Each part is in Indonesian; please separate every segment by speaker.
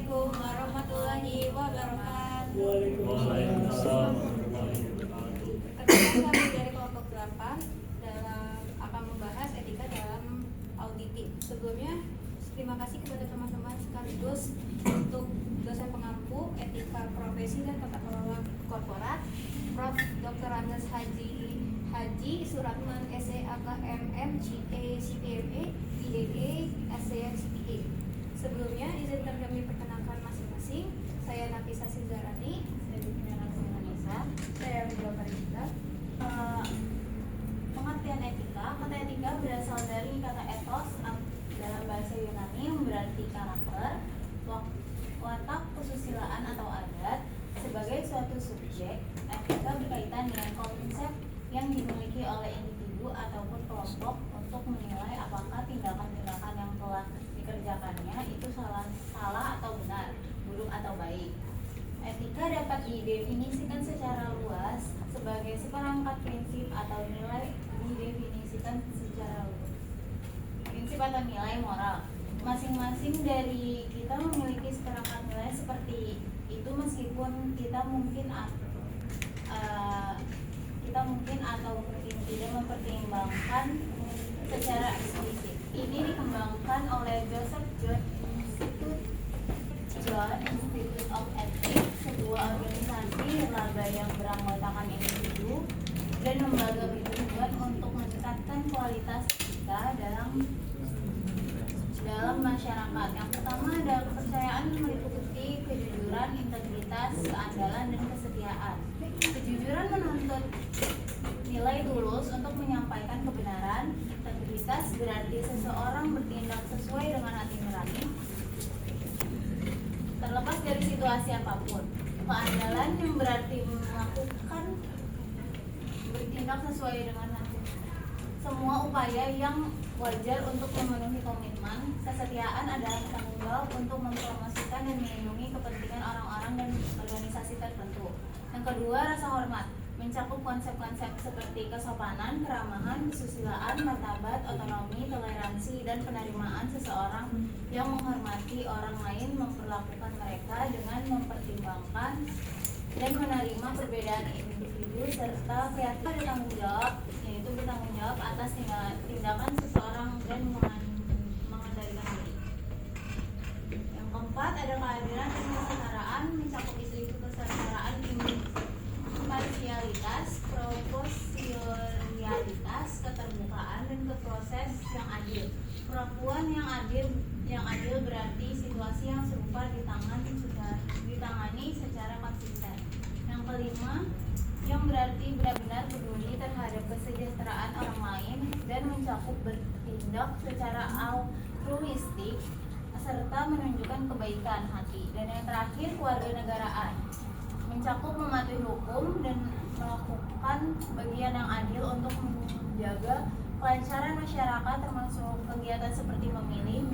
Speaker 1: Assalamualaikum warahmatullahi wabarakatuh.
Speaker 2: Waalaikumsalam warahmatullahi wabarakatuh.
Speaker 1: Perkenalkan kami dari kelompok 8 akan membahas etika dalam auditing. Sebelumnya terima kasih kepada teman-teman sekaligus untuk dosen pengampu etika profesi dan tata kelola korporat Prof. Dr. Andes Haji Suratman SEAK MM CA CPME IDE SCA CPA. Sebelumnya izinkan kami perkenalkan masing-masing. Saya Nafisa Sindarani,
Speaker 3: Saya Indonesia.
Speaker 1: saya Ridho Farida.
Speaker 3: Pengertian etika. Kata etika berasal dari kata ethos dalam bahasa Yunani yang berarti karakter, watak, kesusilaan atau adat. Sebagai suatu subjek, etika berkaitan dengan konsep yang dimiliki oleh individu ataupun kelompok untuk menilai apakah tindakan-tindakan yang telah dikerjakannya itu salah atau benar, buruk atau baik. Etika dapat didefinisikan secara luas sebagai seperangkat prinsip atau nilai didefinisikan secara luas. Prinsip atau nilai moral. Masing-masing dari kita memiliki seperangkat nilai seperti itu meskipun kita mungkin atau tidak mempertimbangkan secara eksplisit. Ini dikembangkan oleh Joseph John Institute of Ethics, sebuah organisasi lembaga yang beranggotakan individu dan lembaga bertujuan untuk meningkatkan kualitas etika dalam masyarakat. Yang pertama adalah kepercayaan yang meliputi kejujuran, integritas, keandalan, dan kesetiaan. Kejujuran menuntut nilai tulus untuk menyampaikan kebenaran. Integritas berarti seseorang bertindak sesuai dengan hati nurani, terlepas dari situasi apapun. Keandalan yang berarti bertindak sesuai dengan hati. Semua upaya yang wajar untuk memenuhi komitmen. Kesetiaan adalah tanggung jawab untuk mempromosikan dan melindungi kepentingan orang-orang dan organisasi tertentu. Yang kedua, rasa hormat mencakup konsep-konsep seperti kesopanan, keramahan, kesusilaan, martabat, otonomi, toleransi, dan penerimaan seseorang yang menghormati orang lain, memperlakukan mereka dengan mempertimbangkan dan menerima perbedaan individu, serta kreatif ada tanggung jawab, yaitu bertanggung jawab atas tindakan seseorang dan mengendalikan diri. Yang keempat ada keadilan dan kesetaraan, mencakup isu-isu kesetaraan, imparsialitas, proporsionalitas, keterbukaan, dan proses yang adil. Perlakuan yang adil berarti situasi yang serupa ditangani secara konsisten. Yang kelima, yang berarti benar-benar peduli terhadap kesejahteraan orang lain dan mencakup bertindak secara altruistik serta menunjukkan kebaikan hati. Dan yang terakhir, kewarganegaraan mencakup mematuhi hukum dan melakukan bagian yang adil untuk menjaga kelancaran masyarakat, termasuk kegiatan seperti memilih,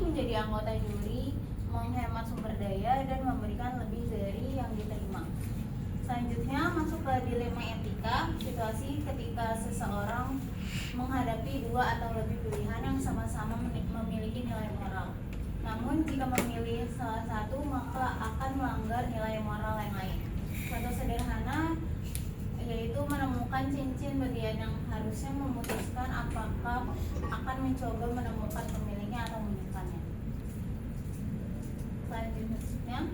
Speaker 3: menjadi anggota juri, menghemat sumber daya, dan memberikan lebih dari yang diterima. Selanjutnya masuk ke dilema etika, situasi ketika seseorang menghadapi dua atau lebih pilihan yang sama-sama memiliki nilai moral. Namun jika memilih salah satu maka akan melanggar nilai moral yang lain. Contoh sederhana yaitu menemukan cincin bagian yang harusnya memutuskan apakah akan mencoba menemukan pemiliknya atau menyimpannya.
Speaker 1: Selanjutnya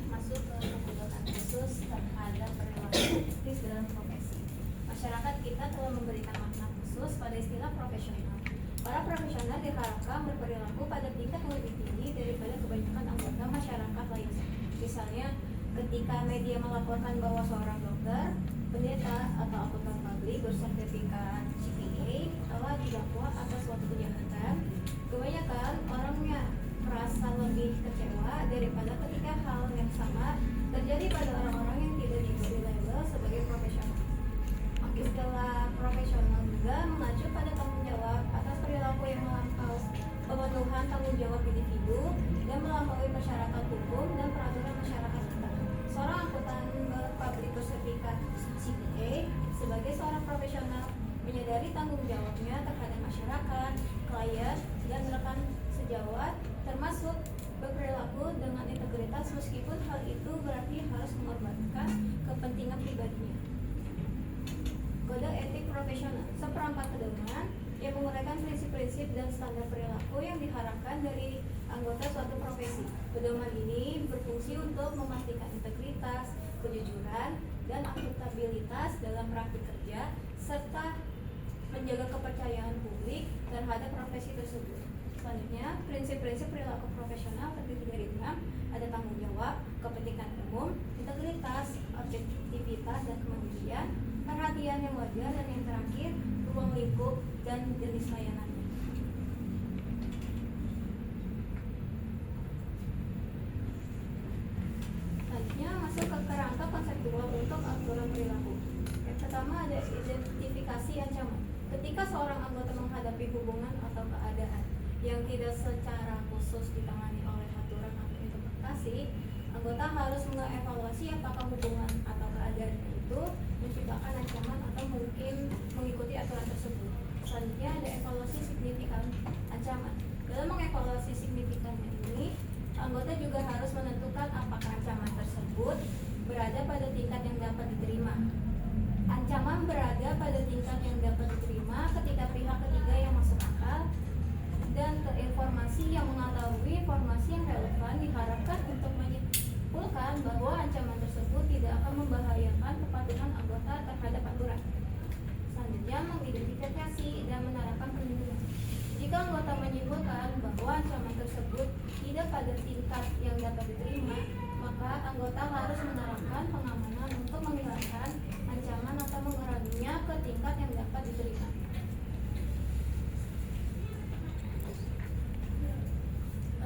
Speaker 1: masuk ke pembentukan khusus terhadap perilaku etis dalam profesi. Masyarakat kita telah memberikan makna khusus pada istilah profesional. Para profesional diharapkan berperilaku pada tingkat lebih tinggi daripada kebanyakan anggota masyarakat lainnya. Misalnya, ketika media melaporkan bahwa seorang dokter, pendeta, atau akuntan publik bersertifikat CPA telah didakwa atas suatu kejahatan, kebanyakan orangnya merasa lebih kecewa daripada ketika hal yang sama terjadi pada orang-orang yang tidak diberi label sebagai profesional. Istilah profesional juga mengacu pada tanggung jawab atas perilaku yang melampaui pemenuhan tanggung jawab individu dan melampaui persyaratan hukum dan peraturan masyarakat kita. Seorang akuntan publik bersertifikat CPA sebagai seorang profesional menyadari tanggung jawabnya terhadap masyarakat, klien, dan rekan sejawat, termasuk berperilaku dengan integritas meskipun hal itu berarti harus mengorbankan kepentingan pribadinya. Kode etik profesional, seperempat pedoman yang menguraikan prinsip-prinsip dan standar perilaku yang diharapkan dari anggota suatu profesi. Pedoman ini berfungsi untuk memastikan integritas, kejujuran, dan akuntabilitas dalam praktik kerja, serta menjaga kepercayaan publik terhadap profesi tersebut. Selanjutnya, prinsip-prinsip perilaku profesional terdiri dari 6, ada tanggung jawab, kepentingan umum, integritas, objektivitas dan kemandirian, perhatian yang wajar, dan yang terakhir, ruang lingkup dan jenis layanannya. Selanjutnya, masuk ke kerangka konseptual untuk aturan perilaku. Yang pertama ada identifikasi ancaman. Ketika seorang anggota menghadapi hubungan atau keadaan yang tidak secara khusus ditangani oleh aturan atau interpretasi, anggota harus mengevaluasi apakah hubungan atau keadaan itu menciptakan ancaman atau mungkin mengikuti aturan tersebut. Selanjutnya ada evaluasi signifikan ancaman. Dalam mengevaluasi signifikannya ini, anggota juga harus menentukan apakah ancaman tersebut berada pada tingkat yang dapat diterima. Ancaman berada pada tingkat yang dapat diterima ketika pihak ketiga yang masuk akal dan informasi yang mengetahui informasi yang relevan diharapkan untuk menyimpulkan bahwa ancaman tersebut tidak akan membahayakan kepatuhan anggota terhadap aturan. Selanjutnya, mengidentifikasi dan menerapkan perlindungan. Jika anggota menyimpulkan bahwa ancaman tersebut tidak pada tingkat yang dapat diterima, maka anggota harus menerapkan pengamanan untuk menghilangkan ancaman atau menguranginya ke tingkat yang dapat diterima.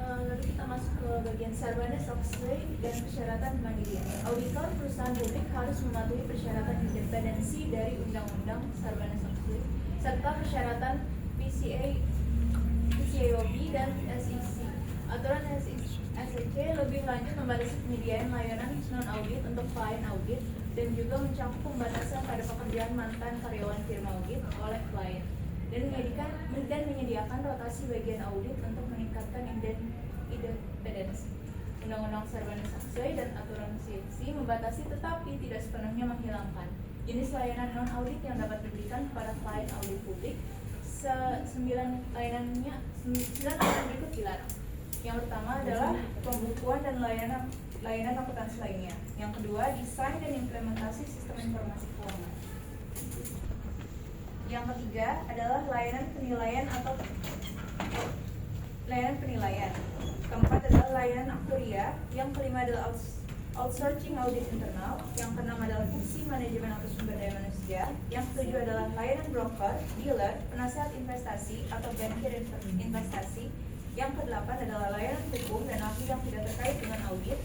Speaker 4: Lalu kita masuk ke bagian Sarbanes-Oxley dan persyaratan kemandirian. Auditor perusahaan publik harus mematuhi persyaratan independensi dari Undang-Undang Sarbanes-Oxley serta persyaratan PCAOB dan SEC. Aturan SEC lebih lanjut membatasi penyediaan layanan non-audit untuk klien audit dan juga mencakup pembatasan pada pekerjaan mantan karyawan firma audit oleh klien dan menyediakan rotasi bagian audit untuk meningkatkan independensi. Undang-Undang Sarbanes-Oxley dan aturan SEC membatasi tetapi tidak sepenuhnya menghilangkan jenis layanan non-audit yang dapat diberikan kepada klien audit publik. 9 layanan berikut dilarang. Yang pertama adalah pembukuan dan layanan akuntansi lainnya. Yang kedua, desain dan implementasi sistem informasi keuangan. Yang ketiga adalah layanan penilaian atau layanan penilaian. Keempat adalah layanan aktuaria. Yang kelima adalah outsourcing audit internal. Yang keenam adalah fungsi manajemen atau sumber daya manusia. Yang ketujuh adalah layanan broker, dealer, penasehat investasi atau bankir investasi. Yang kedelapan adalah layanan hukum dan ahli yang tidak terkait dengan audit.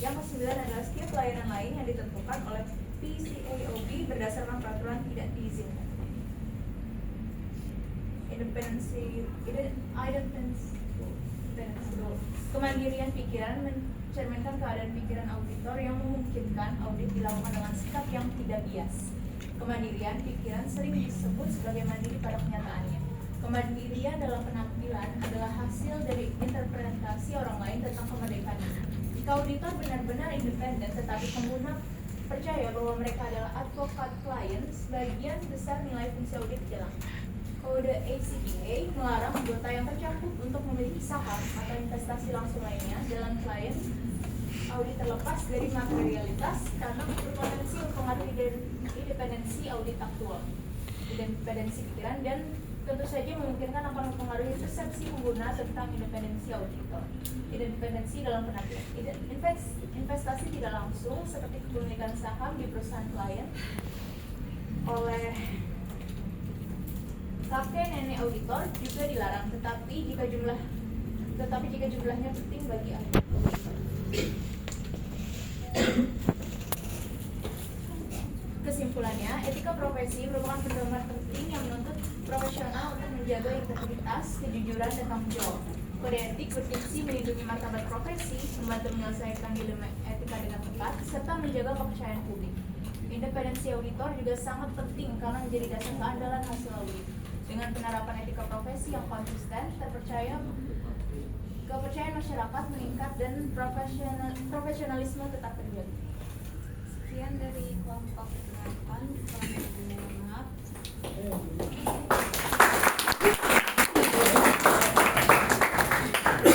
Speaker 4: Yang kesembilan adalah setiap layanan lain yang ditentukan oleh PCAOB berdasarkan peraturan tidak diizinkan. Independensi. Kemandirian pikiran mencerminkan keadaan pikiran auditor yang memungkinkan audit dilakukan dengan sikap yang tidak bias. Kemandirian pikiran sering disebut sebagai mandiri pada kenyataannya. Kemandirian dalam penampilan adalah hasil dari interpretasi orang lain tentang kemerdekaan. Jika auditor benar-benar independen tetapi pengguna percaya bahwa mereka adalah advokat klien, sebagian besar nilai fungsi audit hilang. Kode ACPA melarang anggota yang tercakup untuk memiliki saham atau investasi langsung lainnya dalam klien audit terlepas dari materialitas karena berpotensi mempengaruhi independensi audit aktual, independensi pikiran, dan tentu saja memungkinkan akan mempengaruhi persepsi pengguna tentang independensi auditor. Independensi dalam penampilan. Investasi tidak langsung seperti kepemilikan saham di perusahaan klien oleh kakek nenek auditor juga dilarang, tetapi jika jumlahnya penting bagi auditor. Kesimpulannya, etika profesi merupakan pedoman penting yang menuntut profesional untuk menjaga integritas, kejujuran, dan tanggung jawab. Kode etik berfungsi melindungi martabat profesi, membantu menyelesaikan dilema etika dengan tepat, serta menjaga kepercayaan publik. Independensi auditor juga sangat penting karena menjadi dasar keandalan hasil audit. Dengan penerapan etika profesi yang konsisten, terpercaya kepercayaan masyarakat meningkat dan profesionalisme tetap terjaga.
Speaker 1: Sekian dari kelompok 8. Kurang lebihnya mohon maaf.